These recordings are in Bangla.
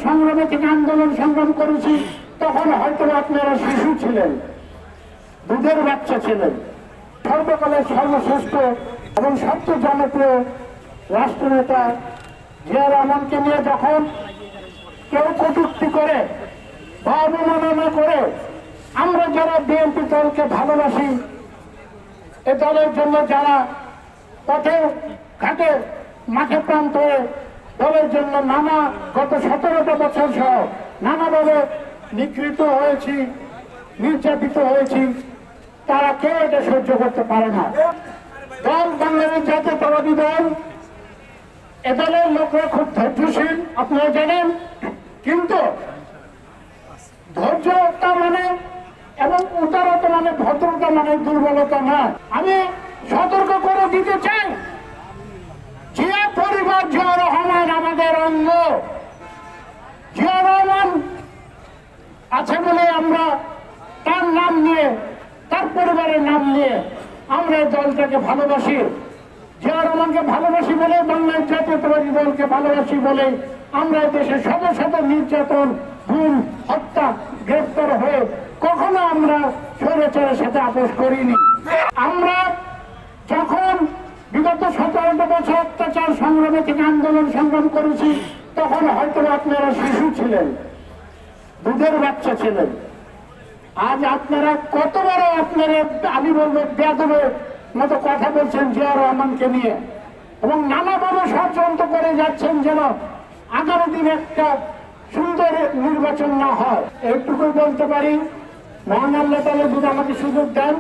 সংগ্রামে থেকে আন্দোলন সংগ্রাম করেছি তখন হয়তো আপনারা শিশু ছিলেন, দুধের বাচ্চা ছিলেন। সর্বকালের সর্বশ্রেষ্ঠ এবং সবচেয়ে জনপ্রিয় রাষ্ট্রনেতা জিয়া রহমানকে নিয়ে যখন কেউ কটূক্তি করে বা অবমাননা করে, আমরা যারা বিএনপি দলকে ভালোবাসি, এ দলের জন্য যারা পথে ঘাটে মাঠে প্রান্তে দলের জন্য নানা গত 17টা বছর সহ নানাভাবে নিগৃহীত হয়েছি, নির্যাতিত হয়েছি, তারা কেউ এটা সহ্য করতে পারে না। দল বাংলাদেশ জাতীয়তাবাদী দল, এ দলের লোকরা খুব ধৈর্যশীল, আপনারা জানেন। কিন্তু ধৈর্যতা মানে এবং উদারতা মানে ভদ্রতা মানে দুর্বলতা না। আমি সতর্ক করে দিতে চাই, জিয়া পরিবার, জিয়া রহমান আমাদের অঙ্গ। জিয়া রহমান আছে বলে আমরা তার নাম নিয়ে, তার পরিবারের নাম নিয়ে আমরা এই দলটাকে ভালোবাসি। জিয়া রহমানকে ভালোবাসি বলে, বাংলাদেশ জাতীয়তাবাদী দলকে ভালোবাসি বলে আমরা দেশে শত শত নির্যাতন, খুন, হত্যা, গ্রেফতার হয়ে কখনো আমরা স্বৈরাচারের সাথে আপোষ করিনি। আমরা যখন বিগত 17টা বছর অত্যাচার সংগ্রামে থেকে আন্দোলন সংগ্রাম করেছি তখন হয়তো আপনারা শিশু ছিলেন, দুধের বাচ্চা ছিলেন। আজ আপনারা কত বড় আপনারা, আমি বলবো বেয়াদবের মতো কথা বলছেন জিয়া রহমানকে নিয়ে, এবং নানাভাবে ষড়যন্ত্র করে যাচ্ছেন যেন আগামী দিনে একটা সুন্দর নির্বাচন না হয়। এইটুকুই বলতে পারি, মহান আল্লাহ তাআলা যদি আমাকে সুযোগ দেন,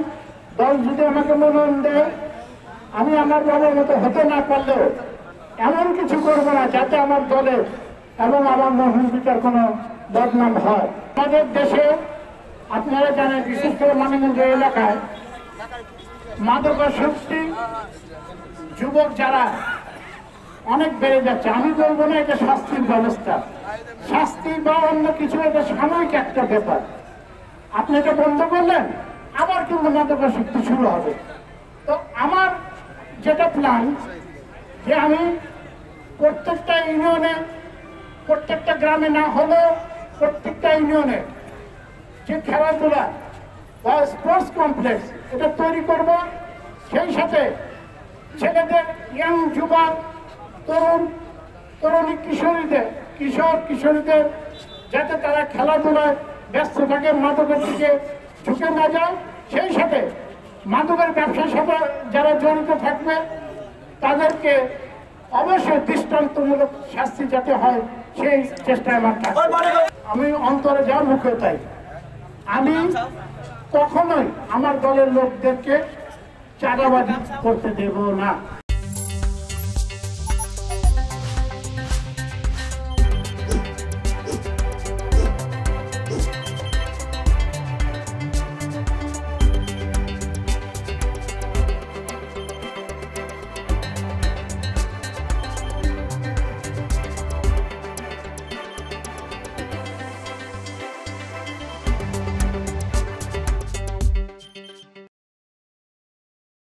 দল যদি আমাকে মনোনয়ন দেয়, আমি আমার দলের মতো হতে না পারলেও এমন কিছু করবো না যাতে আমার দলে এবং আমার মহিলার কোনো বদনাম হয়। আমাদের দেশে আপনারা জানেন, বিশেষ করে মানিকগঞ্জ এলাকায় মাদকাসক্তি যুবক যারা অনেক বেড়ে যাচ্ছে। আমি বলবো না এটা শাস্তির ব্যবস্থা, শাস্তি বা অন্য কিছু, এটা সাময়িক একটা ব্যাপার। আপনি এটা বন্ধ করলেন, আবার কিন্তু মাদকাসক্তি শুরু হবে। তো আমার যেটা প্ল্যান, যে আমি প্রত্যেকটা ইউনিয়নে, প্রত্যেকটা গ্রামে না হলেও প্রত্যেকটা ইউনিয়নে যে খেলাধুলা বা স্পোর্টস কমপ্লেক্স এটা তৈরি করব। সেই সাথে ছেলেদের, ইয়াং যুবক, তরুণী কিশোরীদের যাতে তারা খেলাধুলায় ব্যস্ত থাকে, মাদকের দিকে ঝুঁকে না যায়। সেই সাথে মাদকের ব্যবসার সাথে যারা জড়িত থাকবে তাদেরকে অবশ্যই দৃষ্টান্তমূলক শাস্তি যাতে হয় সেই চেষ্টায় আমার থাকবে। আমি অন্তরে যাওয়ার মুখে তাই আমি কখনোই আমার দলের লোকদেরকে চাঁদাবাজি করতে দেব না।